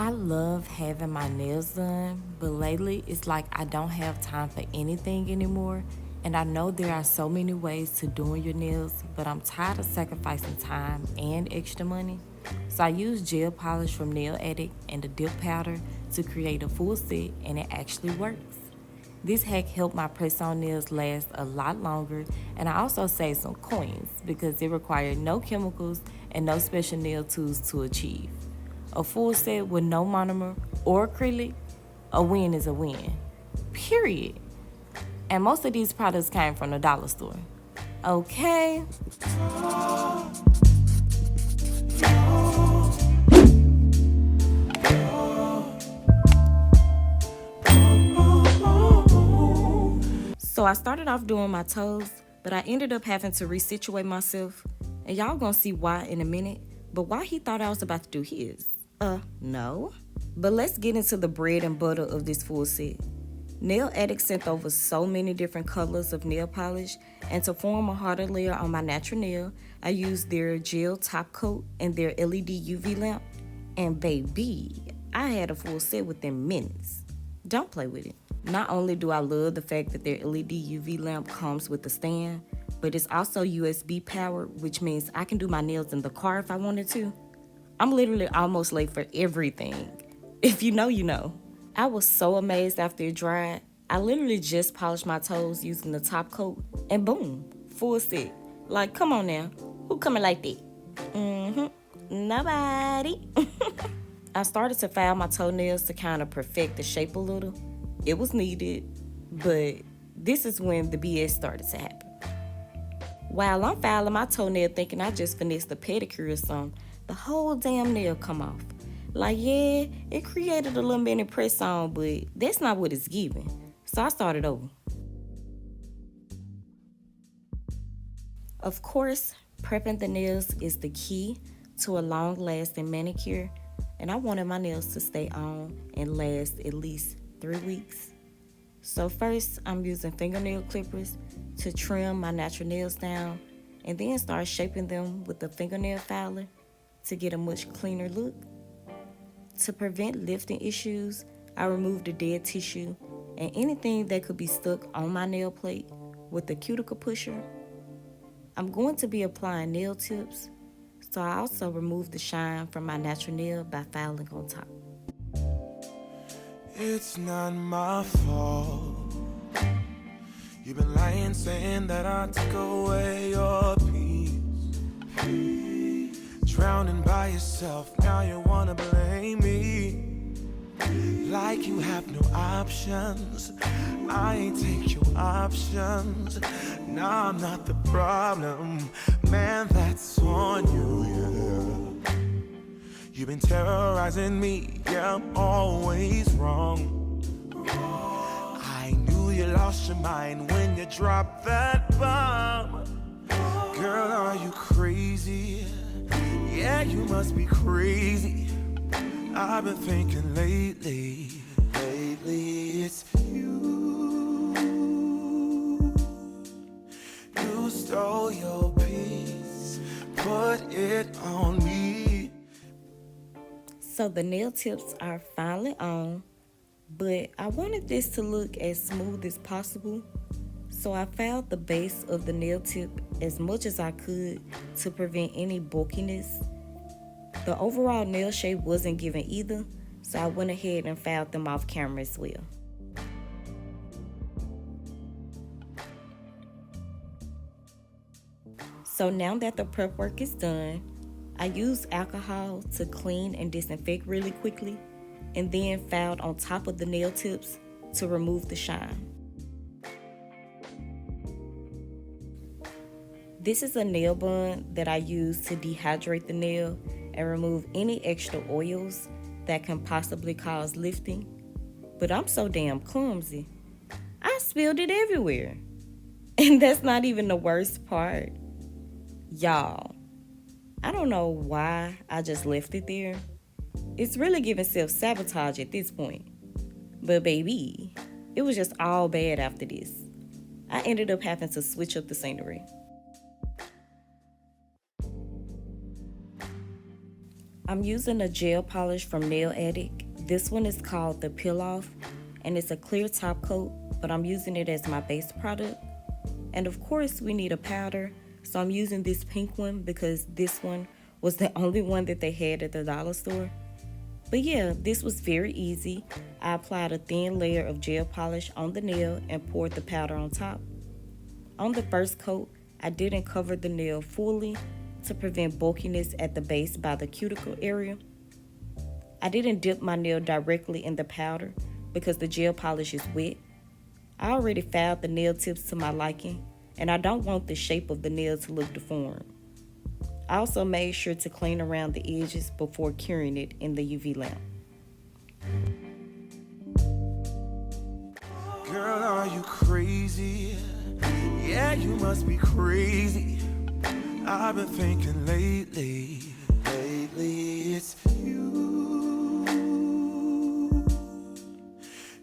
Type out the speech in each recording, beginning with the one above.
I love having my nails done, but lately it's like I don't have time for anything anymore. And I know there are so many ways to doing your nails, but I'm tired of sacrificing time and extra money. So I use gel polish from Nail Addict and the dip powder to create a full set, and it actually works. This hack helped my press-on nails last a lot longer, and I also saved some coins because it required no chemicals and no special nail tools to achieve. A full set with no monomer or acrylic, a win is a win. Period. And most of these products came from the dollar store. Okay? So I started off doing my toes, but I ended up having to resituate myself. And y'all gonna see why in a minute. But why he thought I was about to do his? No. But let's get into the bread and butter of this full set. Nail Addict sent over so many different colors of nail polish, and to form a harder layer on my natural nail, I used their gel top coat and their LED UV lamp. And baby, I had a full set within minutes. Don't play with it. Not only do I love the fact that their LED UV lamp comes with a stand, but it's also USB powered, which means I can do my nails in the car if I wanted to. I'm literally almost late for everything. If you know, you know. I was so amazed after it dried. I literally just polished my toes using the top coat, and boom, full set. Like, come on now, who coming like that? Nobody. I started to file my toenails to kind of perfect the shape a little. It was needed, but this is when the BS started to happen. While I'm filing my toenail thinking I just finessed a pedicure or something, the whole damn nail come off. Like, yeah, it created a little mini press on, but that's not what it's giving. So I started over. Of course, prepping the nails is the key to a long-lasting manicure, and I wanted my nails to stay on and last at least 3 weeks. So first, I'm using fingernail clippers to trim my natural nails down, and then start shaping them with the fingernail filer to get a much cleaner look. To prevent lifting issues, I removed the dead tissue and anything that could be stuck on my nail plate with the cuticle pusher. I'm going to be applying nail tips, so I also removed the shine from my natural nail by filing on top. It's not my fault. You've been lying, saying that I took away your peace. Drowning by yourself, now you wanna blame me. Like you have no options. I ain't take your options. Now I'm not the problem. Man, that's on you, yeah. You've been terrorizing me, yeah, I'm always wrong. I knew you lost your mind when you dropped that bomb. Girl, are you crazy? Yeah, you must be crazy. I've been thinking lately it's you. You stole your peace, put it on me. So the nail tips are finally on, but I wanted this to look as smooth as possible. So I filed the base of the nail tip as much as I could to prevent any bulkiness. The overall nail shape wasn't given either, so I went ahead and filed them off camera as well. So now that the prep work is done, I used alcohol to clean and disinfect really quickly, and then filed on top of the nail tips to remove the shine. This is a nail bond that I use to dehydrate the nail and remove any extra oils that can possibly cause lifting. But I'm so damn clumsy, I spilled it everywhere. And that's not even the worst part. Y'all, I don't know why I just left it there. It's really giving self-sabotage at this point. But baby, it was just all bad after this. I ended up having to switch up the scenery. I'm using a gel polish from Nail Addict. This one is called the Peel Off, and it's a clear top coat, but I'm using it as my base product. And of course, we need a powder, so I'm using this pink one because this one was the only one that they had at the dollar store. But yeah, this was very easy. I applied a thin layer of gel polish on the nail and poured the powder on top. On the first coat, I didn't cover the nail fully to prevent bulkiness at the base by the cuticle area. I didn't dip my nail directly in the powder because the gel polish is wet. I already filed the nail tips to my liking, and I don't want the shape of the nail to look deformed. I also made sure to clean around the edges before curing it in the UV lamp. Girl, are you crazy? Yeah, you must be crazy. I've been thinking lately it's you.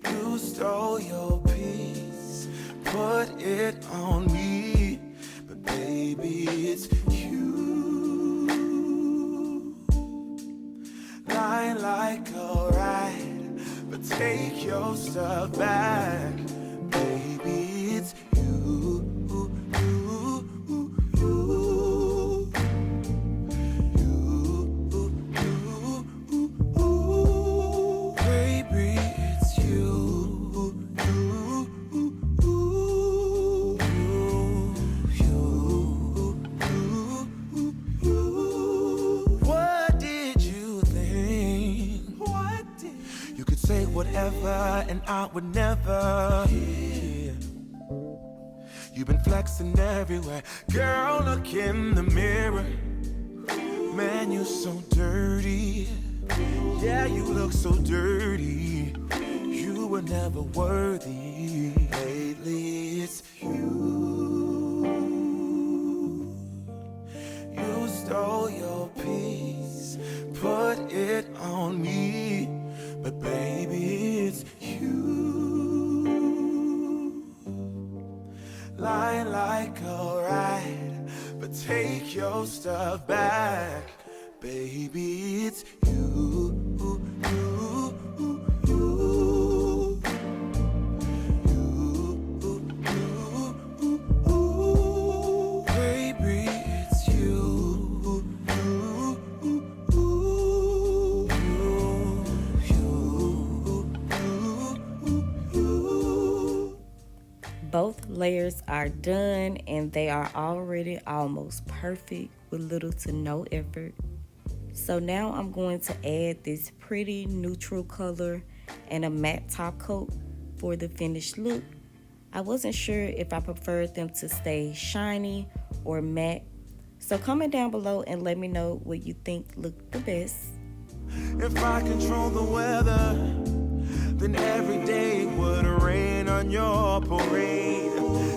You stole your piece, put it on me, but baby, it's you. Lie like a ride, but take your stuff back, baby, it's you. And I would never. Yeah. You've been flexing everywhere. Girl, look in the mirror. Man, you're so dirty. Yeah, you look so dirty. You were never worthy. Lately, it's you. You stole your piece, put it on me. But baby, it's you. Lying like a ride, but take your stuff back. Baby, it's you. Both layers are done and they are already almost perfect with little to no effort. So now I'm going to add this pretty neutral color and a matte top coat for the finished look. I wasn't sure if I preferred them to stay shiny or matte. So comment down below and let me know what you think looked the best. If I control the weather, then every day would rain on your parade.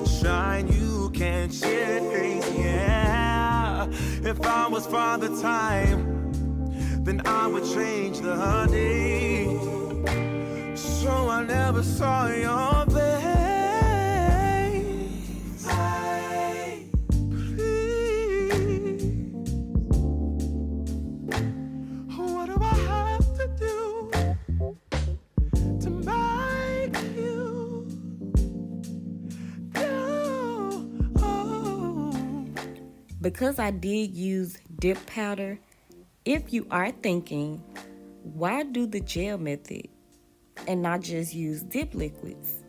Shine, you can't change, yeah. If I was Father Time, then I would change the day. So I never saw your face. Please, what do I have to do to make you go? Because I did use dip powder, if you are thinking, why do the gel method and not just use dip liquids?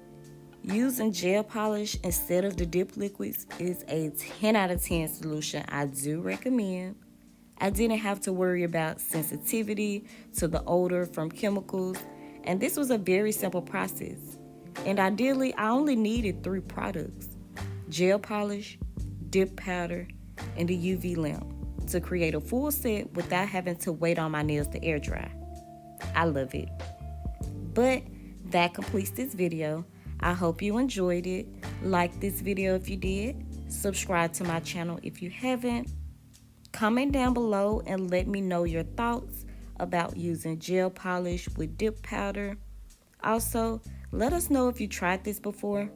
Using gel polish instead of the dip liquids is a 10 out of 10 solution I do recommend. I didn't have to worry about sensitivity to the odor from chemicals, and this was a very simple process. And ideally, I only needed 3 products: gel polish, dip powder, and a UV lamp to create a full set without having to wait on my nails to air dry. I love it. But that completes this video. I hope you enjoyed it. Like this video if you did. Subscribe to my channel if you haven't. Comment down below and let me know your thoughts about using gel polish with dip powder. Also, let us know if you tried this before.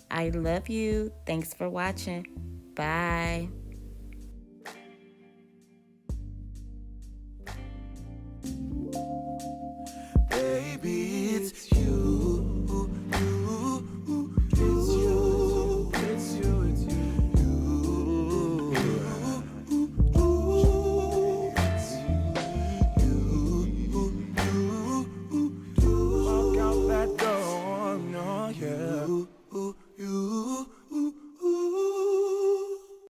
I love you. Thanks for watching. Bye. it's you.